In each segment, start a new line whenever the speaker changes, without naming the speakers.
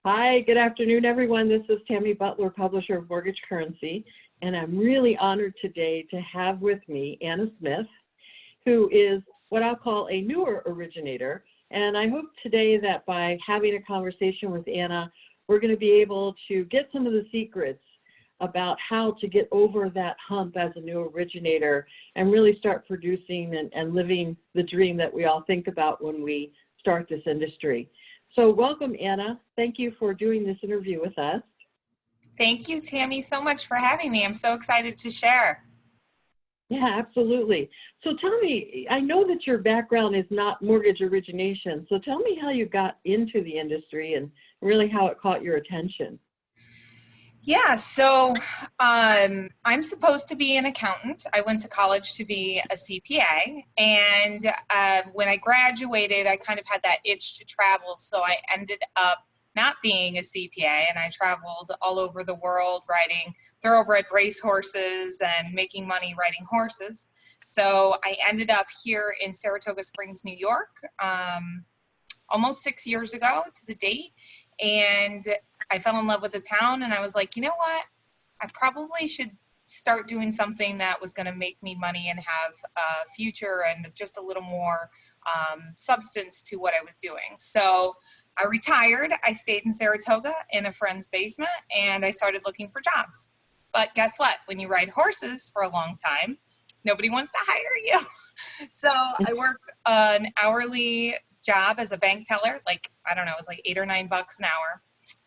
Hi, good afternoon, everyone. This is Tammy Butler, publisher of Mortgage Currency, and I'm really honored today to have with me Anna Smith, who is what I'll call a newer originator. And I hope today that by having a conversation with Anna, we're going to be able to get some of the secrets about how to get over that hump as a new originator and really start producing and living the dream that we all think about when we start this industry. So welcome, Anna. Thank you for doing this interview with us.
Thank you, Tammy, so much for having me. I'm so excited to share.
Yeah, absolutely. So tell me, I know that your background is not mortgage origination, so tell me how you got into the industry and really how it caught your attention.
Yeah, so I'm supposed to be an accountant. I went to college to be a CPA, and when I graduated, I kind of had that itch to travel, so I ended up not being a CPA, and I traveled all over the world riding thoroughbred racehorses and making money riding horses. So I ended up here in Saratoga Springs, New York, almost 6 years ago to the date, and I fell in love with the town, and I was like, you know what? I probably should start doing something that was going to make me money and have a future and just a little more substance to what I was doing. So I retired. I stayed in Saratoga in a friend's basement, and I started looking for jobs. But guess what? When you ride horses for a long time, nobody wants to hire you. So I worked an hourly job as a bank teller, like, I don't know, it was like $8 or $9 an hour.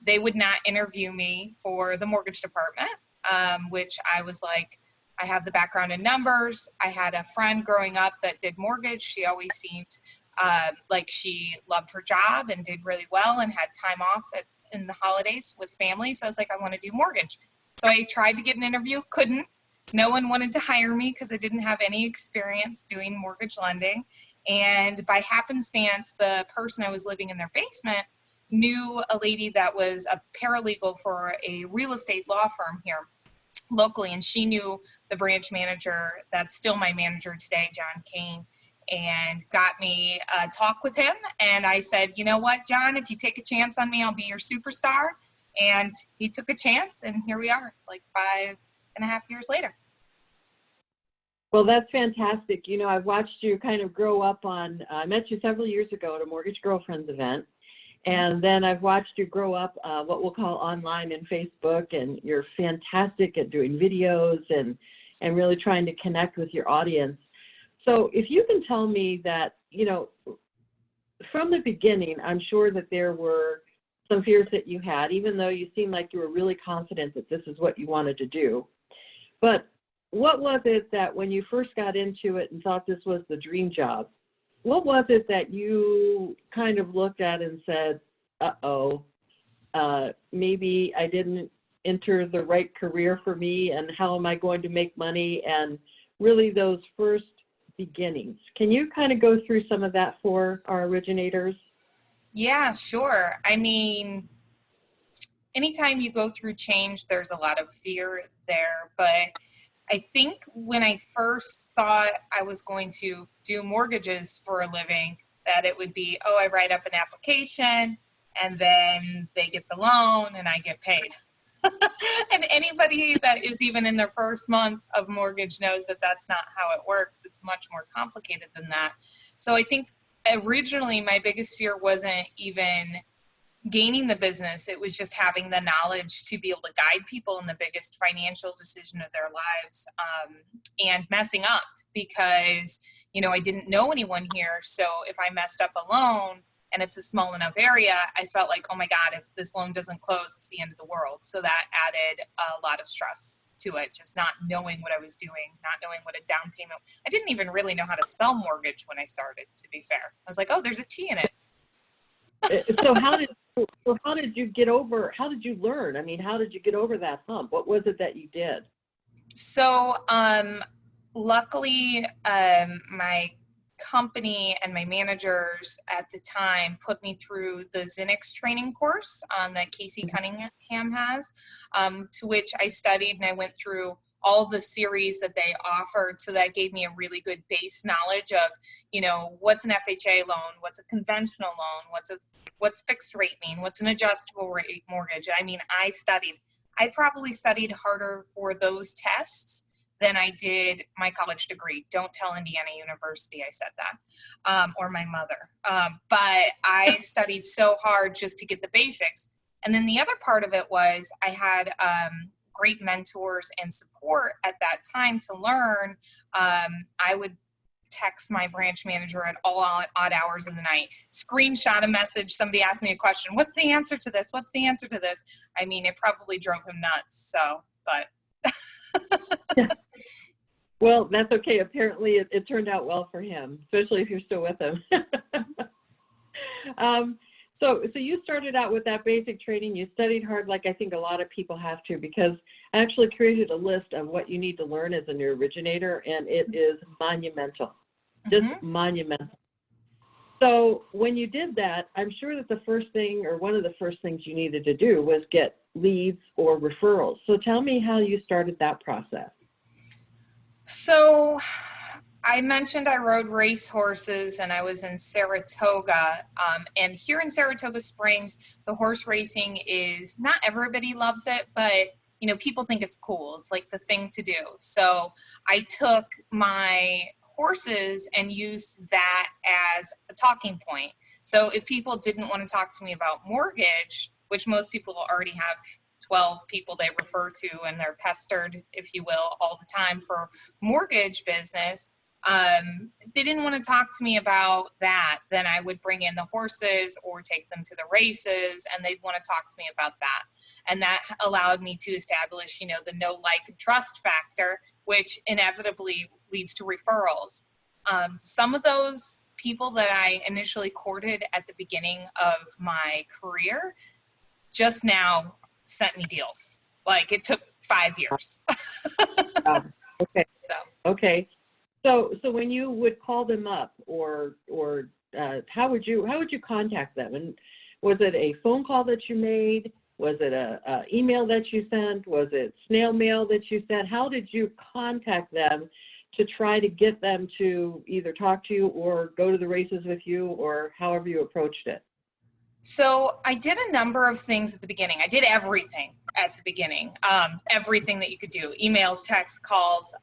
They would not interview me for the mortgage department, which I was like, I have the background in numbers. I had a friend growing up that did mortgage. She always seemed like she loved her job and did really well and had time off in the holidays with family. So I was like, I want to do mortgage. So I tried to get an interview, couldn't. No one wanted to hire me because I didn't have any experience doing mortgage lending. And by happenstance, the person I was living in their basement knew a lady that was a paralegal for a real estate law firm here locally, and she knew the branch manager that's still my manager today, John Kane, and got me a talk with him. And I said, you know what, John, if you take a chance on me, I'll be your superstar. And he took a chance, and here we are, like 5.5 years later.
Well, that's fantastic. You know, I've watched you kind of grow up on, I met you several years ago at a Mortgage Girlfriends event. And then I've watched you grow up what we'll call online and Facebook, and you're fantastic at doing videos and really trying to connect with your audience. So if you can tell me that, you know, from the beginning, I'm sure that there were some fears that you had, even though you seemed like you were really confident that this is what you wanted to do. But what was it that when you first got into it and thought this was the dream job, what was it that you kind of looked at and said, maybe I didn't enter the right career for me, and how am I going to make money? And really those first beginnings. Can you kind of go through some of that for our originators?
Yeah, sure. I mean, anytime you go through change, there's a lot of fear there, but I think when I first thought I was going to do mortgages for a living, that it would be, I write up an application and then they get the loan and I get paid. And anybody that is even in their first month of mortgage knows that that's not how it works. It's much more complicated than that. So I think originally my biggest fear wasn't even gaining the business. It was just having the knowledge to be able to guide people in the biggest financial decision of their lives, and messing up because, you know, I didn't know anyone here. So if I messed up a loan and it's a small enough area, I felt like, oh my God, if this loan doesn't close, it's the end of the world. So that added a lot of stress to it, just not knowing what I was doing, not knowing what a down payment. I didn't even really know how to spell mortgage when I started, to be fair. I was like, oh, there's a T in it.
So how did you get over, how did you learn? I mean, how did you get over that hump? What was it that you did?
So luckily, my company and my managers at the time put me through the Zinix training course that Casey Cunningham has, to which I studied, and I went through all the series that they offered. So that gave me a really good base knowledge of, what's an FHA loan, what's a conventional loan, what's fixed rate mean, what's an adjustable rate mortgage. I mean, I probably studied harder for those tests than I did my college degree. Don't tell Indiana University I said that, or my mother. But I studied so hard just to get the basics. And then the other part of it was I had great mentors and support at that time to learn. I would text my branch manager at all odd hours of the night, screenshot a message. Somebody asked me a question. What's the answer to this? What's the answer to this? I mean, it probably drove him nuts. So, but.
Yeah. Well, that's okay. Apparently it turned out well for him, especially if you're still with him. So you started out with that basic training. You studied hard, like I think a lot of people have to, because I actually created a list of what you need to learn as a new originator, and it is monumental, just monumental. So when you did that, I'm sure that the first thing, or one of the first things you needed to do, was get leads or referrals. So tell me how you started that process.
So I mentioned I rode race horses and I was in Saratoga. And here in Saratoga Springs, the horse racing is, not everybody loves it, but people think it's cool. It's like the thing to do. So I took my horses and used that as a talking point. So if people didn't want to talk to me about mortgage, which most people already have 12 people they refer to and they're pestered, if you will, all the time for mortgage business, if they didn't want to talk to me about that, then I would bring in the horses or take them to the races, and they'd want to talk to me about that. And that allowed me to establish, the know, like, and trust factor, which inevitably leads to referrals. Some of those people that I initially courted at the beginning of my career just now sent me deals. Like, it took 5 years.
Okay.
So.
Okay. So when you would call them up, or how would you contact them? And was it a phone call that you made? Was it a email that you sent? Was it snail mail that you sent? How did you contact them to try to get them to either talk to you or go to the races with you, or however you approached it?
So I did a number of things at the beginning. I did everything at the beginning, everything that you could do, emails, texts, calls.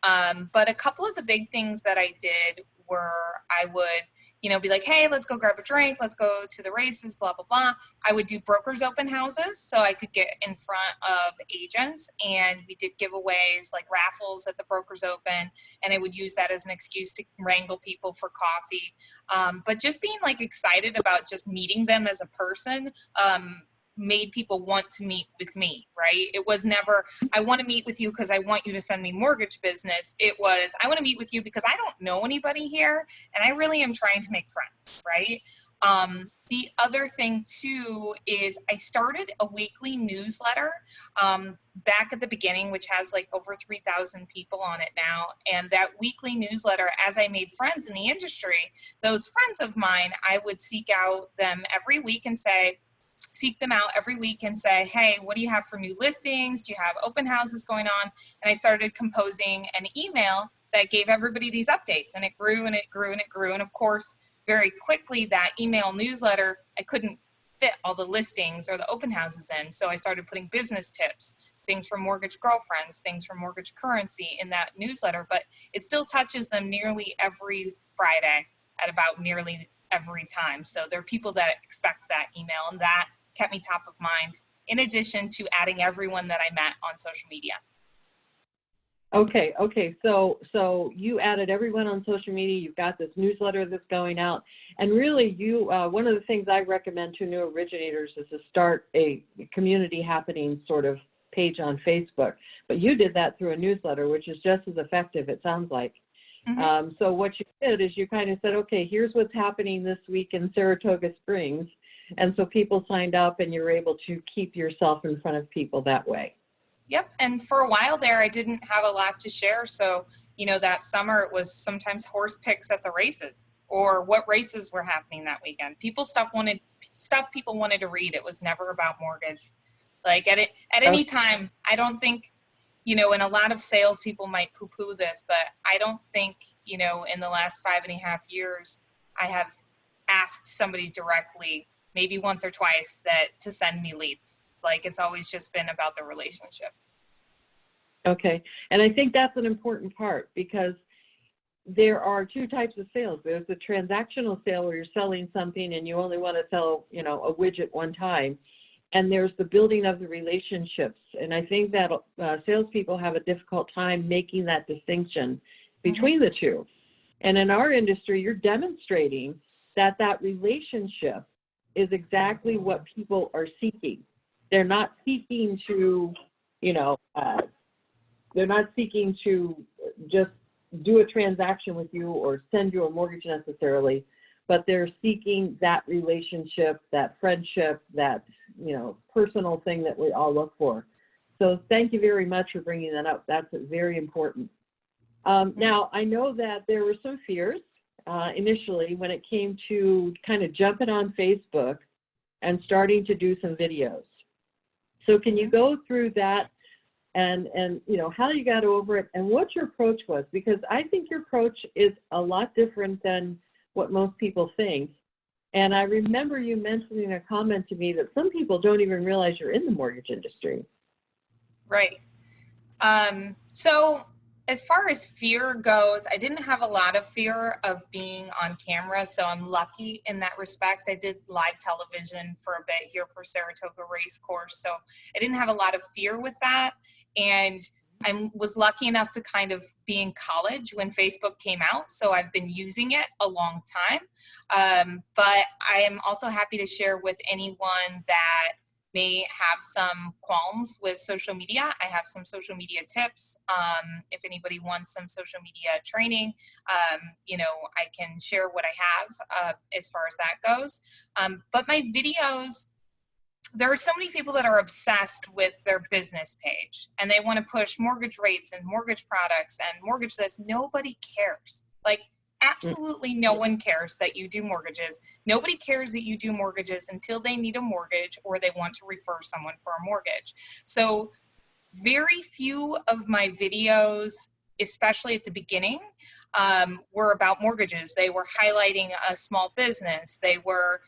But a couple of the big things that I did were I would, be like, hey, let's go grab a drink. Let's go to the races, blah, blah, blah. I would do brokers open houses so I could get in front of agents. And we did giveaways like raffles at the brokers open. And I would use that as an excuse to wrangle people for coffee. But just being like excited about just meeting them as a person, made people want to meet with me, right? It was never, I want to meet with you because I want you to send me mortgage business. It was, I want to meet with you because I don't know anybody here and I really am trying to make friends, right? The other thing too is I started a weekly newsletter back at the beginning, which has like over 3,000 people on it now. And that weekly newsletter, as I made friends in the industry, those friends of mine, I would seek them out every week and say, hey, what do you have for new listings? Do you have open houses going on? And I started composing an email that gave everybody these updates, and it grew and it grew and it grew. And of course, very quickly, that email newsletter, I couldn't fit all the listings or the open houses in. So I started putting business tips, things from mortgage girlfriends, things from mortgage currency in that newsletter, but it still touches them nearly every Friday at about nearly every time. So there are people that expect that email, and that kept me top of mind, in addition to adding everyone that I met on social media.
Okay. So you added everyone on social media. You've got this newsletter that's going out, and really, one of the things I recommend to new originators is to start a community happening sort of page on Facebook. But you did that through a newsletter, which is just as effective, it sounds like. Mm-hmm. So what you did is you kind of said, okay, here's what's happening this week in Saratoga Springs. And so people signed up, and you're able to keep yourself in front of people that way.
Yep. And for a while there, I didn't have a lot to share. So, that summer it was sometimes horse picks at the races, or what races were happening that weekend. Stuff people wanted to read. It was never about mortgage. Like at any time, I don't think and a lot of salespeople might poo-poo this, but I don't think, in the last 5.5 years, I have asked somebody directly, maybe once or twice, that to send me leads. Like, it's always just been about the relationship.
Okay. And I think that's an important part, because there are two types of sales. There's the transactional sale where you're selling something and you only want to sell, a widget one time. And there's the building of the relationships. And I think that salespeople have a difficult time making that distinction between the two. And in our industry, you're demonstrating that relationship is exactly what people are seeking. They're not seeking to, they're not seeking to just do a transaction with you or send you a mortgage necessarily, but they're seeking that relationship, that friendship, that, personal thing that we all look for. So thank you very much for bringing that up. That's very important. Now, I know that there were some fears initially when it came to kind of jumping on Facebook and starting to do some videos. So can you go through that and how you got over it and what your approach was? Because I think your approach is a lot different than what most people think. And I remember you mentioning a comment to me that some people don't even realize you're in the mortgage industry.
Right. So as far as fear goes, I didn't have a lot of fear of being on camera, so I'm lucky in that respect. I did live television for a bit here for Saratoga Race Course, so I didn't have a lot of fear with that. And I was lucky enough to kind of be in college when Facebook came out, so I've been using it a long time. But I am also happy to share with anyone that may have some qualms with social media. I have some social media tips. If anybody wants some social media training, I can share what I have as far as that goes. But my videos, there are so many people that are obsessed with their business page and they want to push mortgage rates and mortgage products and mortgage this. Nobody cares. Like, absolutely no one cares that you do mortgages. Nobody cares that you do mortgages until they need a mortgage or they want to refer someone for a mortgage. So very few of my videos, especially at the beginning, were about mortgages. They were highlighting a small business. They were,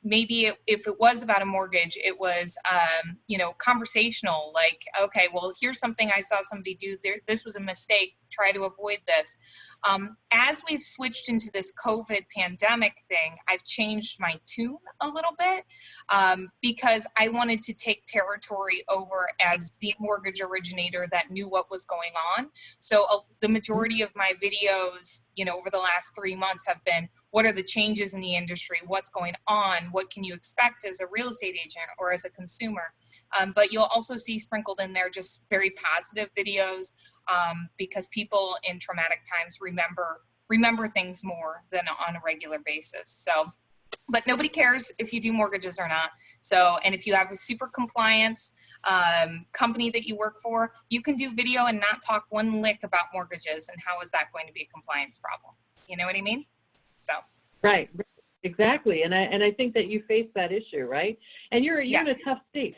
maybe if it was about a mortgage, it was, conversational, like, okay, well, here's something I saw somebody do there. This was a mistake. Try to avoid this. As we've switched into this COVID pandemic thing, I've changed my tune a little bit because I wanted to take territory over as the mortgage originator that knew what was going on. So the majority of my videos, over the last 3 months have been, what are the changes in the industry? What's going on? What can you expect as a real estate agent or as a consumer? But you'll also see sprinkled in there just very positive videos because people in traumatic times remember things more than on a regular basis. So, but nobody cares if you do mortgages or not. So, and if you have a super compliance company that you work for, you can do video and not talk one lick about mortgages. And how is that going to be a compliance problem? You know what I mean? So.
Right, exactly. And I think that you face that issue, right? And you're in a tough state,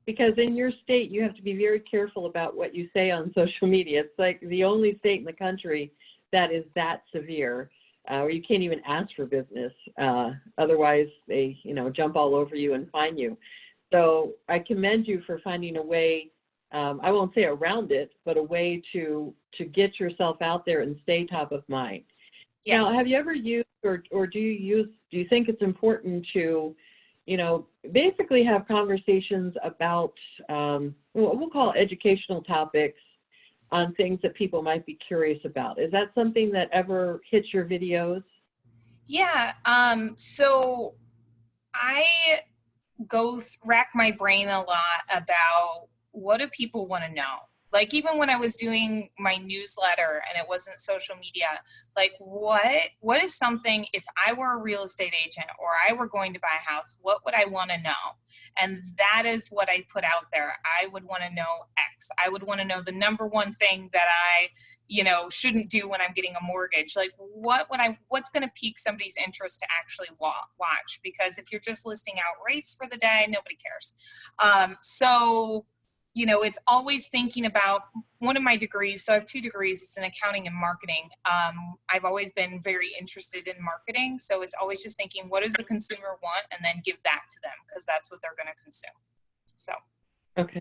because in your state, you have to be very careful about what you say on social media. It's like the only state in the country that is that severe, where you can't even ask for business. Otherwise, they, jump all over you and fine you. So I commend you for finding a way, I won't say around it, but a way to get yourself out there and stay top of mind. Yes. Now, have you ever used or do you think it's important to, basically have conversations about what we'll call educational topics on things that people might be curious about? Is that something that ever hits your videos?
Yeah. So I rack my brain a lot about what do people want to know? Like, even when I was doing my newsletter and it wasn't social media, like what is something, if I were a real estate agent or I were going to buy a house, what would I want to know? And that is what I put out there. I would want to know X. I would want to know the number one thing that I, shouldn't do when I'm getting a mortgage. Like, what's going to pique somebody's interest to actually watch? Because if you're just listing out rates for the day, nobody cares. So it's always thinking about one of my degrees. So I have 2 degrees, it's in accounting and marketing. I've always been very interested in marketing. So it's always just thinking, what does the consumer want? And then give that to them, because that's what they're going to consume. So.
Okay.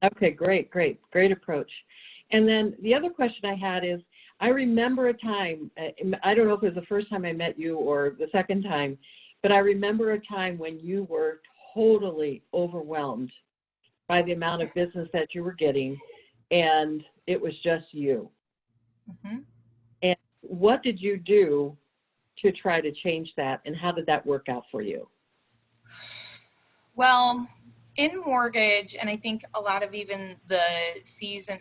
Okay, great approach. And then the other question I had is, I remember a time, I don't know if it was the first time I met you or the second time, but I remember a time when you were totally overwhelmed by the amount of business that you were getting, and it was just you.
Mm-hmm.
And what did you do to try to change that, and how did that work out for you?
Well, in mortgage, and I think a lot of even the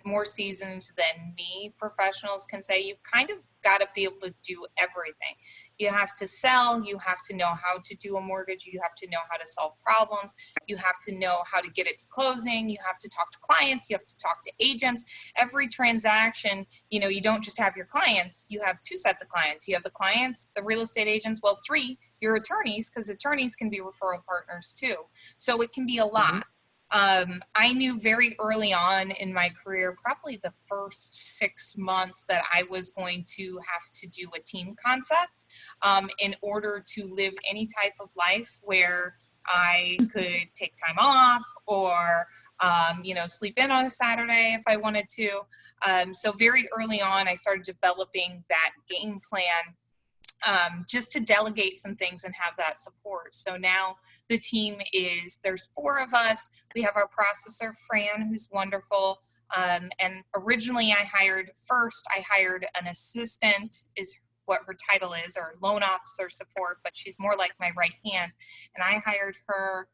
more seasoned than me professionals can say, you kind of got to be able to do everything. You have to sell, you have to know how to do a mortgage, you have to know how to solve problems, you have to know how to get it to closing, you have to talk to clients, you have to talk to agents. Every transaction, you don't just have your clients, you have 2 sets of clients. You have the clients, the real estate agents, well, 3, your attorneys, because attorneys can be referral partners too. So it can be a lot. I knew very early on in my career, probably the first 6 months, that I was going to have to do a team concept in order to live any type of life where I could take time off or, sleep in on a Saturday if I wanted to. So very early on, I started developing that game plan just to delegate some things and have that support. So now the team there's 4 of us. We have our processor, Fran, who's wonderful. And originally I hired an assistant, is what her title is, or loan officer support, but she's more like my right hand. And I hired her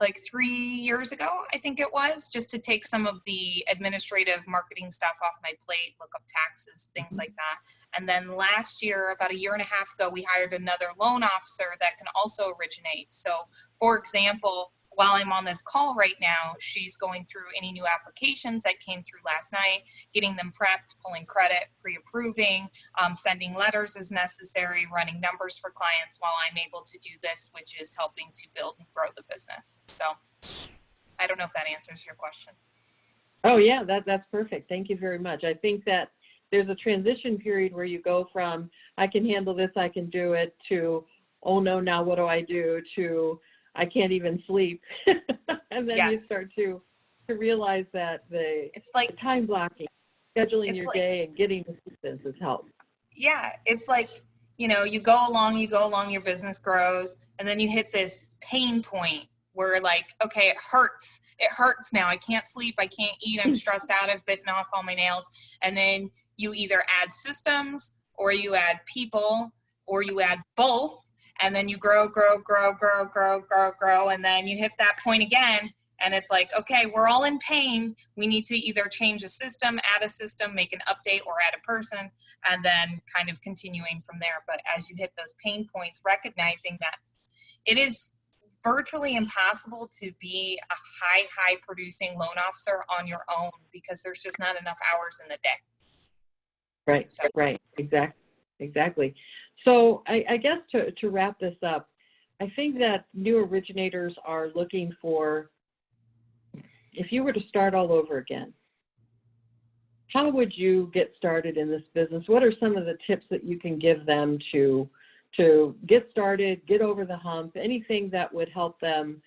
like 3 years ago, I think it was, just to take some of the administrative marketing stuff off my plate, look up taxes, things like that. And then last year, about a year and a half ago, we hired another loan officer that can also originate. So, for example, while I'm on this call right now, she's going through any new applications that came through last night, getting them prepped, pulling credit, pre-approving, sending letters as necessary, running numbers for clients while I'm able to do this, which is helping to build and grow the business. So I don't know if that answers your question.
Oh yeah, that's perfect. Thank you very much. I think that there's a transition period where you go from, I can handle this, I can do it, to, oh no, now what do I do, to, I can't even sleep. And then you start to realize that it's like the time blocking, scheduling your day and getting assistance is help.
Yeah, it's like, you go along, your business grows, and then you hit this pain point where like, okay, it hurts now. I can't sleep, I can't eat, I'm stressed out, I've bitten off all my nails. And then you either add systems, or you add people, or you add both. And then you grow, and then you hit that point again, and it's like, okay, we're all in pain. We need to either change a system, add a system, make an update, or add a person, and then kind of continuing from there. But as you hit those pain points, recognizing that it is virtually impossible to be a high producing loan officer on your own, because there's just not enough hours in the day.
Right, right, exactly. So I guess to wrap this up, I think that new originators are looking for, if you were to start all over again, how would you get started in this business? What are some of the tips that you can give them to get started, get over the hump, anything that would help them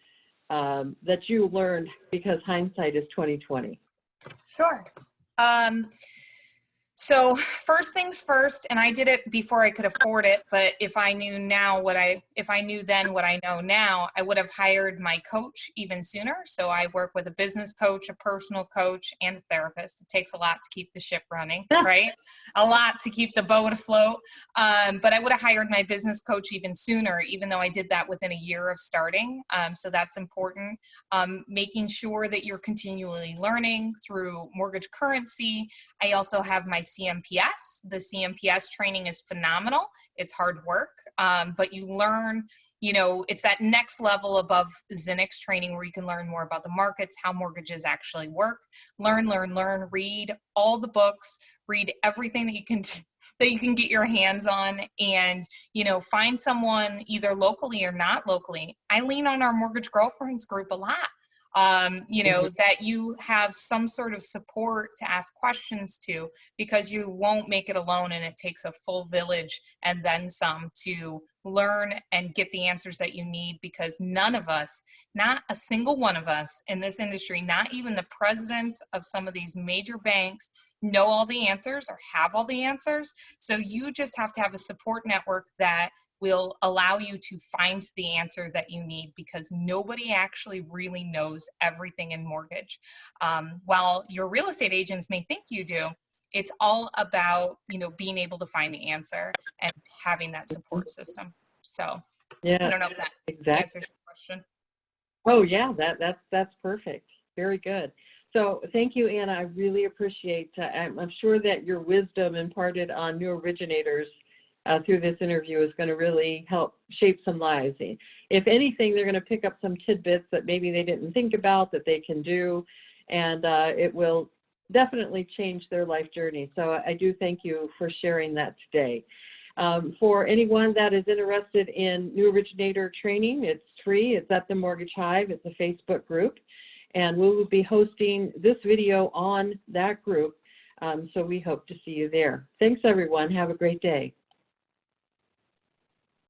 that you learned, because hindsight is 20/20?
Sure. So first things first, and I did it before I could afford it, but if I knew then what I know now, I would have hired my coach even sooner. So I work with a business coach, a personal coach, and a therapist. It takes a lot to keep the ship running, right? A lot to keep the boat afloat. But I would have hired my business coach even sooner, even though I did that within a year of starting. So that's important. Making sure that you're continually learning through mortgage currency. I also have my CMPS. The CMPS training is phenomenal. It's hard work, but you learn, it's that next level above Zinix training where you can learn more about the markets, how mortgages actually work. Learn, read all the books, read everything that you can get your hands on, and, find someone either locally or not locally. I lean on our Mortgage Girlfriends group a lot. you know, that you have some sort of support to ask questions to, because you won't make it alone, and it takes a full village and then some to learn and get the answers that you need, because none of us, not a single one of us in this industry, not even the presidents of some of these major banks, know all the answers or have all the answers. So you just have to have a support network that will allow you to find the answer that you need, because nobody actually really knows everything in mortgage. While your real estate agents may think you do, it's all about, you know, being able to find the answer and having that support system. So
Yeah,
I don't know if that
exactly.
answers your question.
Oh yeah, that's perfect. Very good. So thank you, Anna. I really appreciate. I'm sure that your wisdom imparted on new originators through this interview is going to really help shape some lives. If anything, they're going to pick up some tidbits that maybe they didn't think about that they can do, and it will definitely change their life journey. So I do thank you for sharing that today. For anyone that is interested in new originator training, it's free. It's at the Mortgage Hive. It's a Facebook group, and we will be hosting this video on that group. So we hope to see you there. Thanks, everyone. Have a great day.